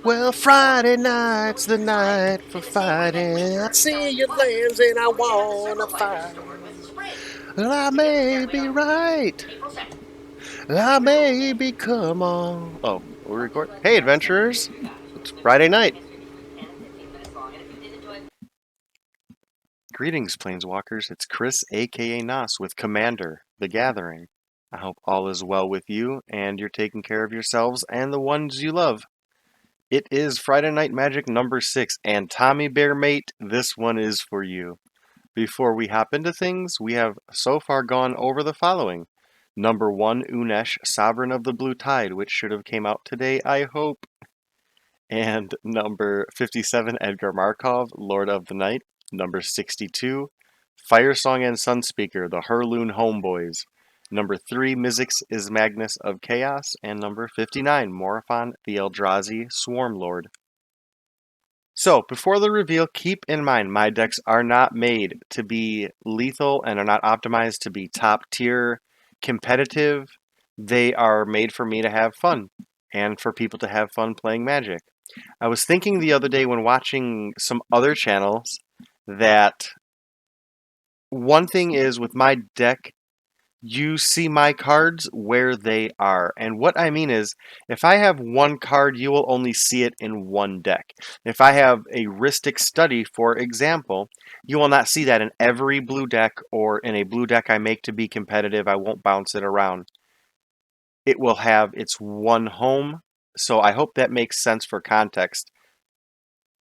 Well, Friday night's the night for fighting. I see your lands and I wanna fight. Well, I may be right. I may be. Come on. Oh, we'll record. Hey, adventurers! It's Friday night. Greetings, Planeswalkers. It's Chris, AKA NAS, with Commander, The Gathering. I hope all is well with you and you're taking care of yourselves and the ones you love. It is Friday Night Magic number 6, and Tommy Bear Mate, this one is for you. Before we hop into things, we have so far gone over the following. Number 1, Unesh, Sovereign of the Blue Tide, which should have came out today, I hope. And number 57, Edgar Markov, Lord of the Night. Number 62, Firesong and Sunspeaker, the Herloon Homeboys. Number 3, Mizzix is Magnus of Chaos. And number 59, Morophon, the Eldrazi Swarm Lord. So, before the reveal, keep in mind my decks are not made to be lethal and are not optimized to be top tier competitive. They are made for me to have fun and for people to have fun playing Magic. I was thinking the other day when watching some other channels that one thing is with my deck, you see my cards where they are. And what I mean is, if I have one card, you will only see it in one deck. If I have a Rhystic Study, for example, you will not see that in every blue deck or in a blue deck I make to be competitive. I won't bounce it around. It will have its one home. So I hope that makes sense for context.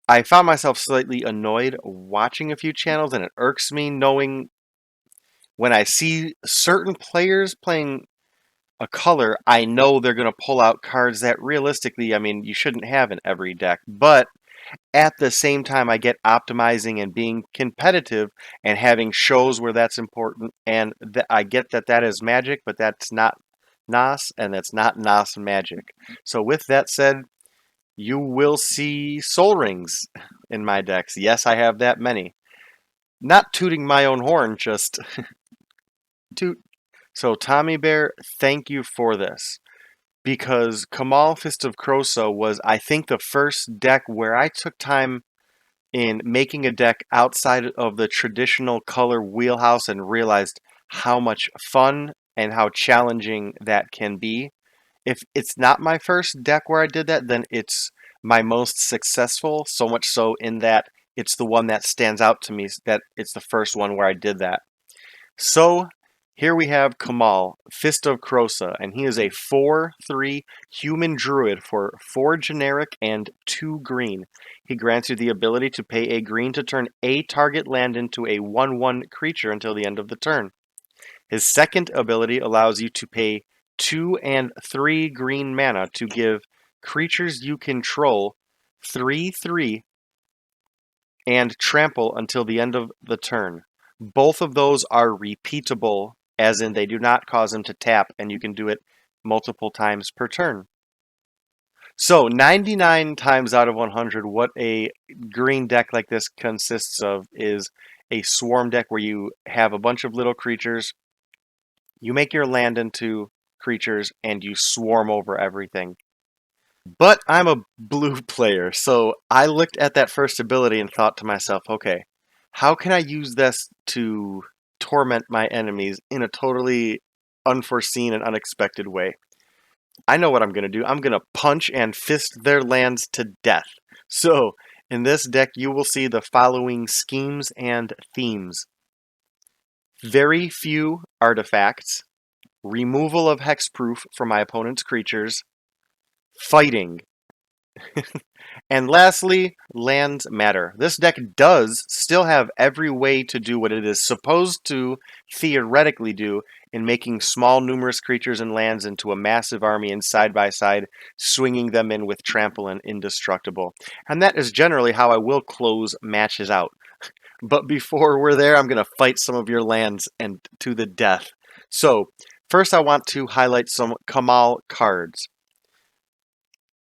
I found myself slightly annoyed watching a few channels, and it irks me knowing when I see certain players playing a color, I know they're going to pull out cards that realistically, I mean, you shouldn't have in every deck. But at the same time, I get optimizing and being competitive and having shows where that's important. And I get that that is Magic, but that's not NAS, and that's not NAS Magic. So with that said, you will see Soul Rings in my decks. Yes, I have that many. Not tooting my own horn, just toot. So Tommy Bear, thank you for this. Because Kamahl Fist of Krosa was, I think, the first deck where I took time in making a deck outside of the traditional color wheelhouse and realized how much fun and how challenging that can be. If it's not my first deck where I did that, then it's my most successful, so much so in that it's the one that stands out to me, that it's the first one where I did that. So here we have Kamahl, Fist of Krosa, and he is a 4/3 human druid for 4 generic and 2 green. He grants you the ability to pay a green to turn a target land into a 1/1 creature until the end of the turn. His second ability allows you to pay 2 and 3 green mana to give creatures you control 3/3 and trample until the end of the turn. Both of those are repeatable, as in they do not cause them to tap, and you can do it multiple times per turn. So 99 times out of 100, what a green deck like this consists of is a swarm deck where you have a bunch of little creatures, you make your land into creatures, and you swarm over everything. But I'm a blue player, so I looked at that first ability and thought to myself, okay, how can I use this to torment my enemies in a totally unforeseen and unexpected way? I know what I'm going to do. I'm going to punch and fist their lands to death. So, in this deck, you will see the following schemes and themes. Very few artifacts, removal of hexproof from my opponent's creatures, fighting, and lastly, lands matter. This deck does still have every way to do what it is supposed to theoretically do in making small numerous creatures and lands into a massive army and side by side, swinging them in with trample and indestructible. And that is generally how I will close matches out. But before we're there, I'm going to fight some of your lands and to the death. So, first I want to highlight some Kamahl cards.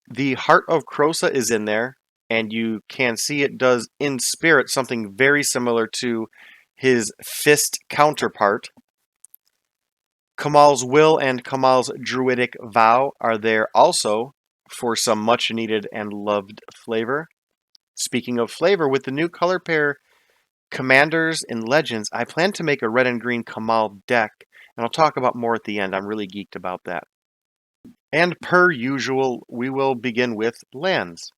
The Heart of Krosa is in there, and you can see it does in spirit something very similar to his Fist counterpart. Kamahl's Will and Kamahl's Druidic Vow are there also for some much needed and loved flavor. Speaking of flavor, with the new color pair Commanders and Legends, I plan to make a red and green Kamahl deck, and I'll talk about more at the end. I'm really geeked about that. And per usual, we will begin with lands.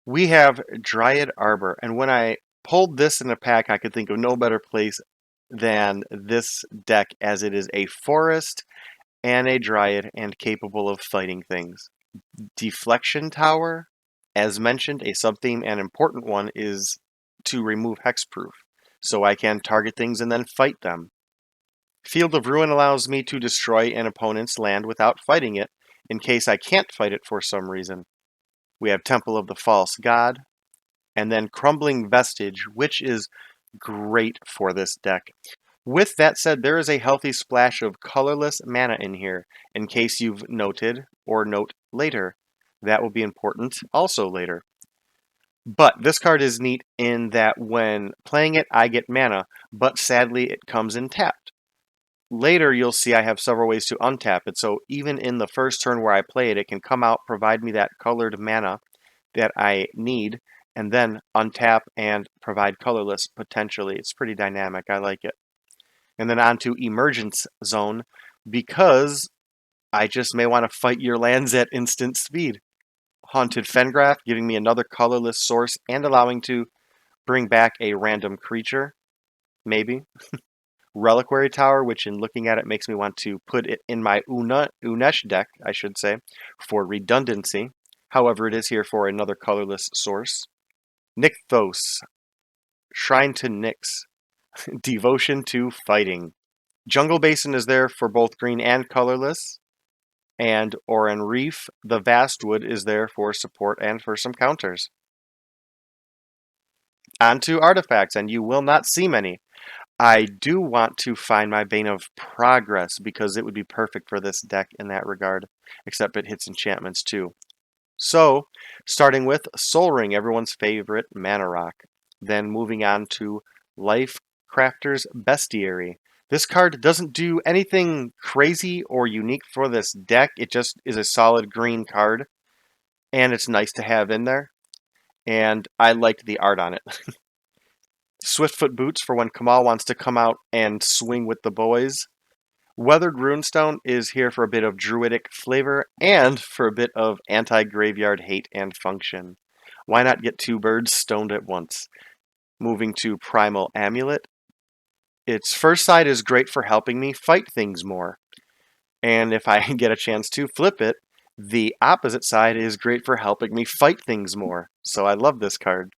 We have Dryad Arbor, and when I pulled this in a pack, I could think of no better place than this deck, as it is a forest and a Dryad and capable of fighting things. Deflection Tower, as mentioned, a sub-theme and important one is to remove hexproof, so I can target things and then fight them. Field of Ruin allows me to destroy an opponent's land without fighting it, in case I can't fight it for some reason. We have Temple of the False God, and then Crumbling Vestige, which is great for this deck. With that said, there is a healthy splash of colorless mana in here, in case you've noted or note later. That will be important also later. But this card is neat in that when playing it, I get mana, but sadly it comes in tapped. Later, you'll see I have several ways to untap it, so even in the first turn where I play it, it can come out, provide me that colored mana that I need, and then untap and provide colorless potentially. It's pretty dynamic. I like it. And then on to Emergence Zone, because I just may want to fight your lands at instant speed. Haunted Fengraf, giving me another colorless source and allowing to bring back a random creature, maybe. Reliquary Tower, which in looking at it makes me want to put it in my Unesh deck, I should say, for redundancy. However, it is here for another colorless source. Nykthos, Shrine to Nyx, Devotion to Fighting. Jungle Basin is there for both green and colorless. And Oran Reef, the Vastwood, is there for support and for some counters. On to artifacts, and you will not see many. I do want to find my Bane of Progress, because it would be perfect for this deck in that regard, except it hits enchantments too. So, starting with Soul Ring, everyone's favorite mana rock. Then moving on to Life Crafter's Bestiary. This card doesn't do anything crazy or unique for this deck. It just is a solid green card, and it's nice to have in there. And I liked the art on it. Swiftfoot Boots for when Kamahl wants to come out and swing with the boys. Weathered Runestone is here for a bit of druidic flavor and for a bit of anti-graveyard hate and function. Why not get two birds stoned at once? Moving to Primal Amulet. Its first side is great for helping me fight things more. And if I get a chance to flip it, the opposite side is great for helping me fight things more. So I love this card.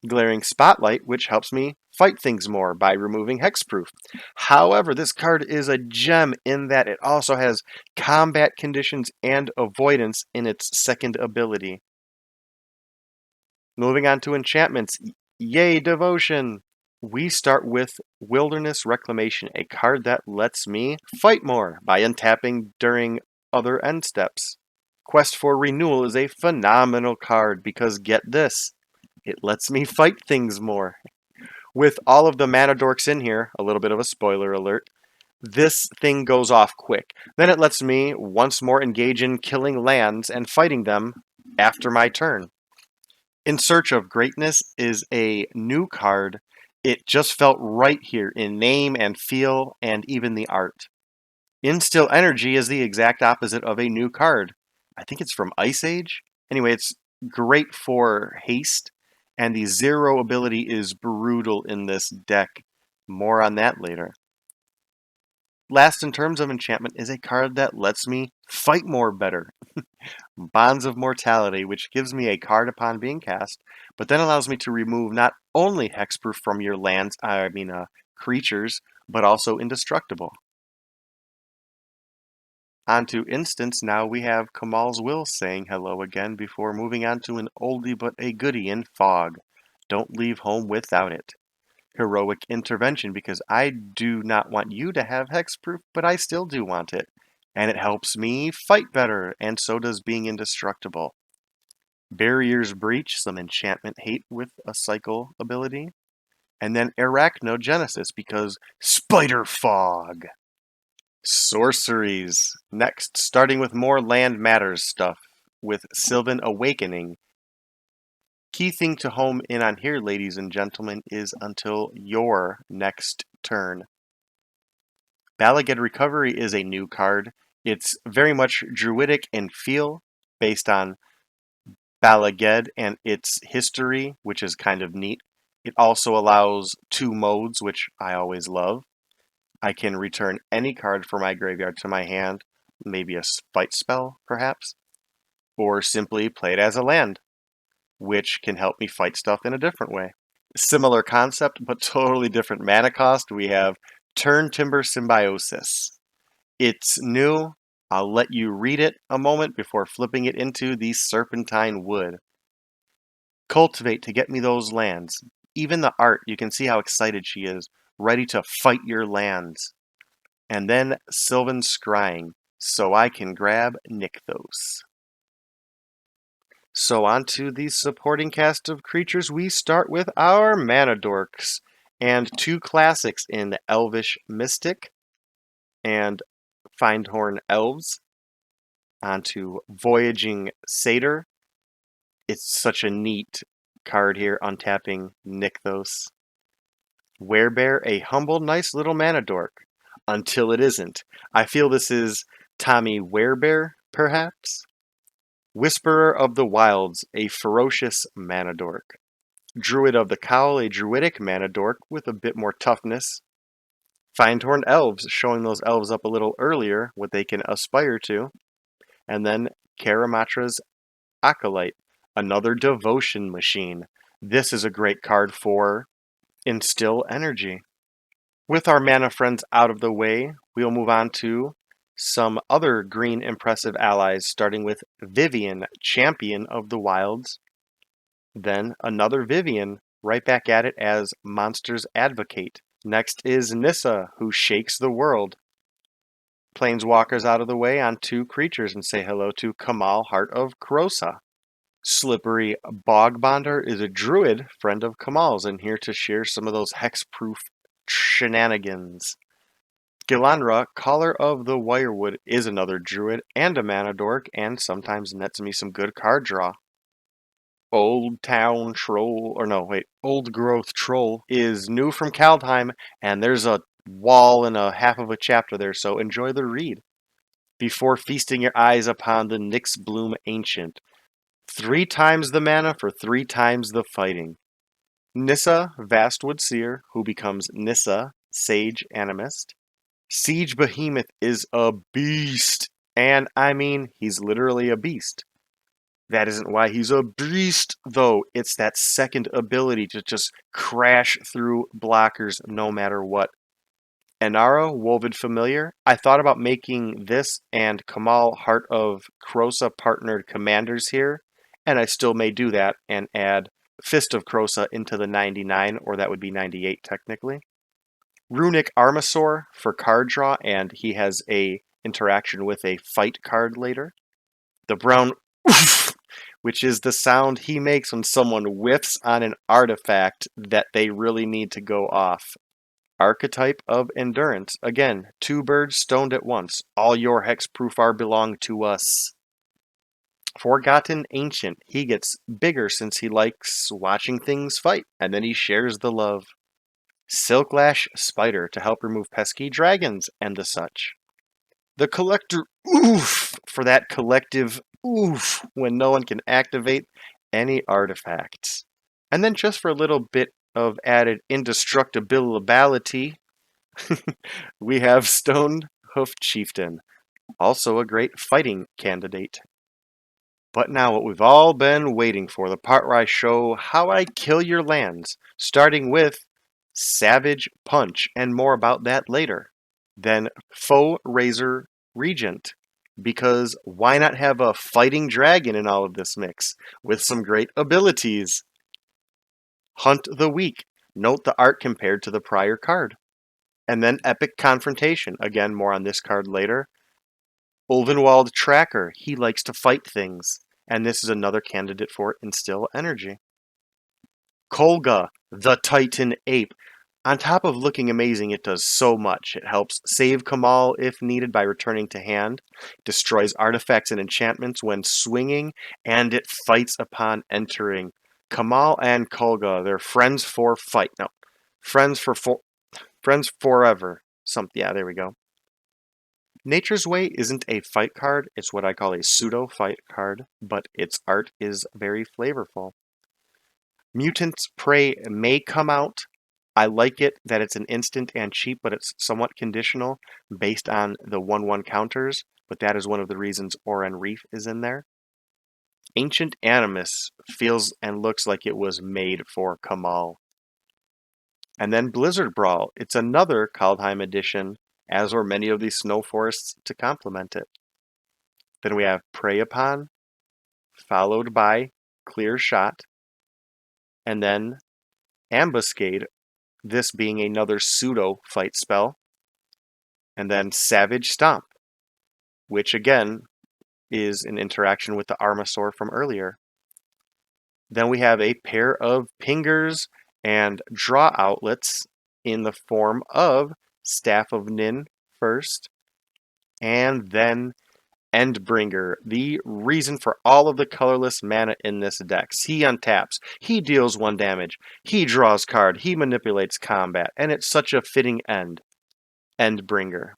Glaring Spotlight, which helps me fight things more by removing hexproof. However, this card is a gem in that it also has combat conditions and avoidance in its second ability. Moving on to enchantments. Yay, Devotion! We start with Wilderness Reclamation, a card that lets me fight more by untapping during other end steps. Quest for Renewal is a phenomenal card because get this, it lets me fight things more. With all of the mana dorks in here, a little bit of a spoiler alert, this thing goes off quick. Then it lets me once more engage in killing lands and fighting them after my turn. In Search of Greatness is a new card. It just felt right here in name and feel and even the art. Instill Energy is the exact opposite of a new card. I think it's from Ice Age. Anyway, it's great for haste, and the 0 ability is brutal in this deck. More on that later. Last in terms of enchantment is a card that lets me fight more better. Bonds of Mortality, which gives me a card upon being cast, but then allows me to remove not only hexproof from your lands, creatures, but also indestructible. On to instants, now we have Kamahl's Will saying hello again before moving on to an oldie but a goodie in Fog. Don't leave home without it. Heroic Intervention, because I do not want you to have hexproof, but I still do want it. And it helps me fight better, and so does being indestructible. Barrier's Breach, some enchantment hate with a cycle ability. And then Arachnogenesis, because Spider Fog. Sorceries. Next, starting with more land matters stuff. with Sylvan Awakening. Key thing to home in on here, ladies and gentlemen, is until your next turn. Balaged Recovery is a new card. It's very much druidic in feel, based on Balaged and its history, which is kind of neat. It also allows 2 modes, which I always love. I can return any card from my graveyard to my hand, maybe a fight spell, perhaps, or simply play it as a land, which can help me fight stuff in a different way. Similar concept, but totally different mana cost. We have Turn Timber Symbiosis. It's new. I'll let you read it a moment before flipping it into the Serpentine Wood. Cultivate to get me those lands. Even the art, you can see how excited she is, ready to fight your lands. And then Sylvan Scrying, so I can grab Nykthos. So on to the supporting cast of creatures. We start with our Mana Dorks, and 2 classics in Elvish Mystic and Findhorn Elves. Onto Voyaging Satyr. It's such a neat card here, untapping Nykthos. Werebear, a humble, nice little mana dork. Until it isn't. I feel this is Tommy Werebear, perhaps? Whisperer of the Wilds, a ferocious mana dork. Druid of the Kahahl, a druidic mana dork with a bit more toughness. Findhorn Elves, showing those elves up a little earlier, what they can aspire to. And then Karamatra's Acolyte, another devotion machine. This is a great card for Instill Energy. With our mana friends out of the way, we'll move on to some other green impressive allies, starting with Vivian, Champion of the Wilds. Then another Vivian, right back at it as Monsters Advocate. Next is Nissa, who shakes the world. Planeswalkers out of the way on 2 creatures and say hello to Kamahl, Heart of Krosa. Slippery Bogbonder is a druid, friend of Kamahl's, and here to share some of those hexproof shenanigans. Gilanra, Caller of the Wirewood, is another druid and a mana dork, and sometimes nets me some good card draw. Old Growth Troll is new from Kaldheim, and there's a wall and a half of a chapter there, so enjoy the read. Before feasting your eyes upon the Nyx Bloom Ancient, 3 times the mana for 3 times the fighting. Nissa, Vastwood Seer, who becomes Nissa, Sage Animist. Siege Behemoth is a beast, and I mean, he's literally a beast. That isn't why he's a beast, though. It's that second ability to just crash through blockers no matter what. Inara, Woven Familiar. I thought about making this and Kamahl, Heart of Krosa partnered commanders here, and I still may do that and add Fist of Krosa into the 99, or that would be 98 technically. Runic Armasaur for card draw, and he has a interaction with a fight card later. The brown oof, which is the sound he makes when someone whiffs on an artifact that they really need to go off. Archetype of Endurance. Again, 2 birds stoned at once. All your hexproof are belong to us. Forgotten Ancient. He gets bigger since he likes watching things fight, and then he shares the love. Silklash Spider to help remove pesky dragons and the such. The Collector Oof for that collective oof when no one can activate any artifacts. And then just for a little bit of added indestructibility, we have Stone Hoof Chieftain, also a great fighting candidate. But now what we've all been waiting for, the part where I show how I kill your lands, starting with Savage Punch, and more about that later. Then Foe Razor Regent, because why not have a fighting dragon in all of this mix, with some great abilities? Hunt the Weak, note the art compared to the prior card. And then Epic Confrontation, again more on this card later. Ulvenwald Tracker, he likes to fight things, and this is another candidate for Instill Energy. Kolga, the Titan Ape. On top of looking amazing, it does so much. It helps save Kamahl if needed by returning to hand, destroys artifacts and enchantments when swinging, and it fights upon entering. Kamahl and Kolga, they're friends for fight. No, friends friends forever. Yeah, there we go. Nature's Way isn't a fight card. It's what I call a pseudo fight card, but its art is very flavorful. Mutant's Prey may come out. I like it that it's an instant and cheap, but it's somewhat conditional based on the 1/1 counters, but that is one of the reasons Oran Reef is in there. Ancient Animus feels and looks like it was made for Kamahl. And then Blizzard Brawl. It's another Kaldheim edition, as were many of these snow forests to complement it. Then we have Prey Upon, followed by Clear Shot, and then Ambuscade, this being another pseudo fight spell, and then Savage Stomp, which again is an interaction with the Armasaur from earlier. Then we have a pair of pingers and draw outlets in the form of Staff of Nin first, and then Endbringer, the reason for all of the colorless mana in this deck. He untaps, he deals 1 damage, he draws card, he manipulates combat, and it's such a fitting end. Endbringer.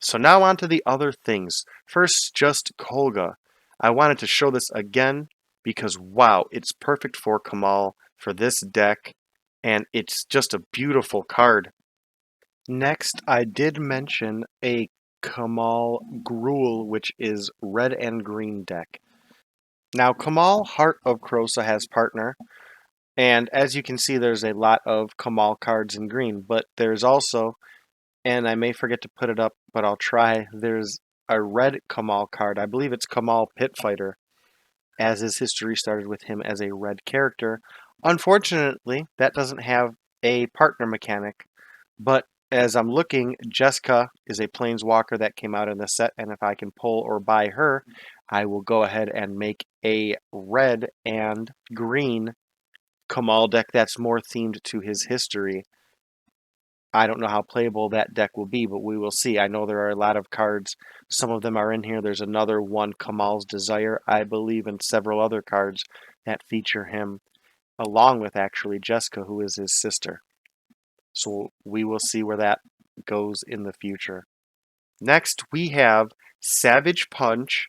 So now on to the other things. First, just Kolga. I wanted to show this again because wow, it's perfect for Kamahl for this deck, and it's just a beautiful card. Next, I did mention a Kamahl Gruul, which is red and green deck. Now, Kamahl, Heart of Krosa, has partner, and as you can see, there's a lot of Kamahl cards in green, but there's also, and I may forget to put it up, but I'll try, there's a red Kamahl card. I believe it's Kamahl Pitfighter, as his history started with him as a red character. Unfortunately, that doesn't have a partner mechanic, but as I'm looking, Jessica is a Planeswalker that came out in the set, and if I can pull or buy her, I will go ahead and make a red and green Kamahl deck that's more themed to his history. I don't know how playable that deck will be, but we will see. I know there are a lot of cards. Some of them are in here. There's another one, Kamahl's Desire, I believe, and several other cards that feature him, along with actually Jessica, who is his sister. So we will see where that goes in the future. Next, we have Savage Punch,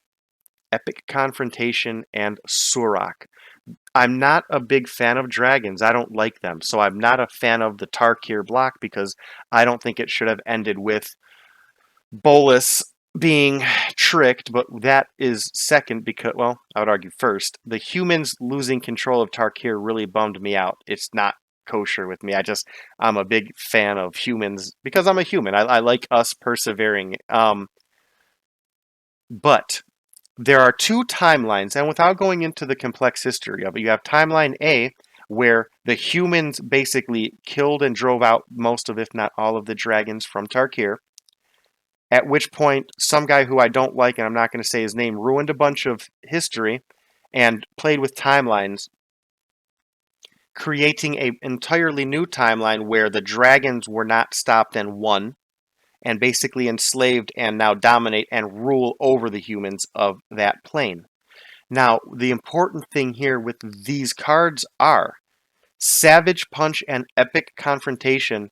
Epic Confrontation, and Surak. I'm not a big fan of dragons. I don't like them. So I'm not a fan of the Tarkir block because I don't think it should have ended with Bolus being tricked, but that is second because, well, I would argue first. The humans losing control of Tarkir really bummed me out. It's not kosher with me. I'm a big fan of humans because I'm a human. I like us persevering. But there are 2 timelines, and without going into the complex history of it, you have timeline A, where the humans basically killed and drove out most of, if not all of, the dragons from Tarkir. At which point, some guy who I don't like, and I'm not going to say his name, ruined a bunch of history and played with timelines, creating an entirely new timeline where the dragons were not stopped and won, and basically enslaved and now dominate and rule over the humans of that plane. Now, the important thing here with these cards are Savage Punch and Epic Confrontation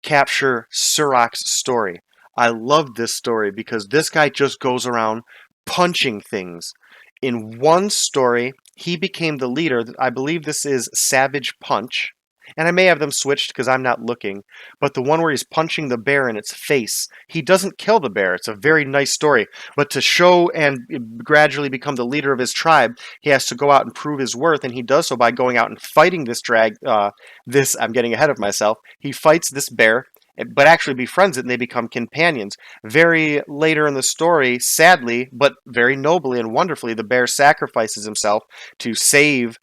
capture Surak's story. I love this story because this guy just goes around punching things. In one story, he became the leader. I believe this is Savage Punch. And I may have them switched because I'm not looking. But the one where he's punching the bear in its face, he doesn't kill the bear. It's a very nice story. But to show and gradually become the leader of his tribe, he has to go out and prove his worth. And he does so by going out and fighting this I'm getting ahead of myself. He fights this bear, but actually befriends it, and they become companions. Very later in the story, sadly, but very nobly and wonderfully, the bear sacrifices himself to save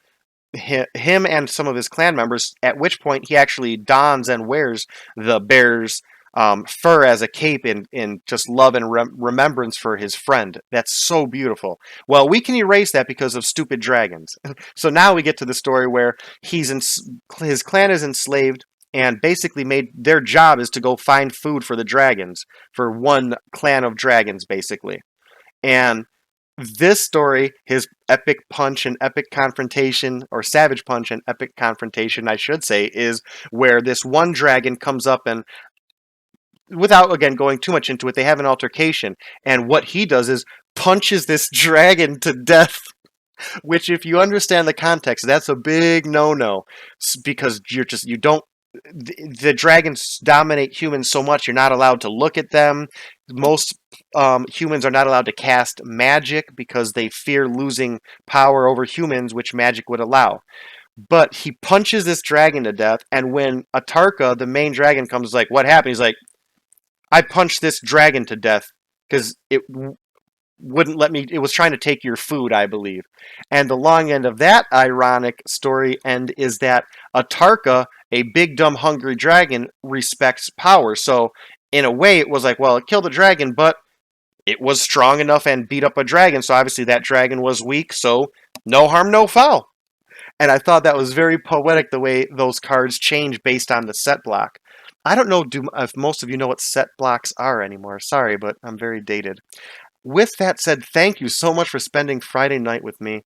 him and some of his clan members, at which point he actually dons and wears the bear's fur as a cape in just love and remembrance for his friend. That's so beautiful. Well, we can erase that because of stupid dragons. So now we get to the story where his clan is enslaved and basically made their job is to go find food for the dragons, for one clan of dragons, basically. And this story, his epic punch and epic confrontation, or savage punch and epic confrontation, I should say, is where this one dragon comes up and, without again going too much into it, they have an altercation. And what he does is punches this dragon to death. Which, if you understand the context, that's a big no-no, because you don't. The dragons dominate humans so much, you're not allowed to look at them. Most humans are not allowed to cast magic because they fear losing power over humans, which magic would allow. But he punches this dragon to death, and when Atarka, the main dragon, comes, like, what happened? He's like, I punched this dragon to death because it wouldn't let me. It was trying to take your food, I believe. And the long end of that ironic story end is that Atarka, a big dumb hungry dragon, respects power. So in a way, it was like, well, it killed a dragon, but it was strong enough and beat up a dragon. So obviously that dragon was weak. So no harm, no foul. And I thought that was very poetic the way those cards change based on the set block. I don't know if most of you know what set blocks are anymore. Sorry, but I'm very dated. With that said, thank you so much for spending Friday night with me.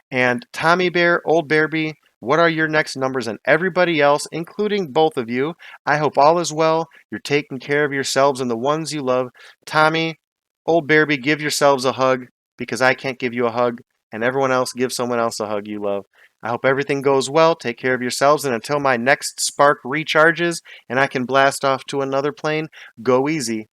And Tommy Bear, Old Bearby, what are your next numbers? And everybody else, including both of you, I hope all is well. You're taking care of yourselves and the ones you love. Tommy, Old Bearby, give yourselves a hug because I can't give you a hug. And everyone else, give someone else a hug you love. I hope everything goes well. Take care of yourselves. And until my next spark recharges and I can blast off to another plane, go easy.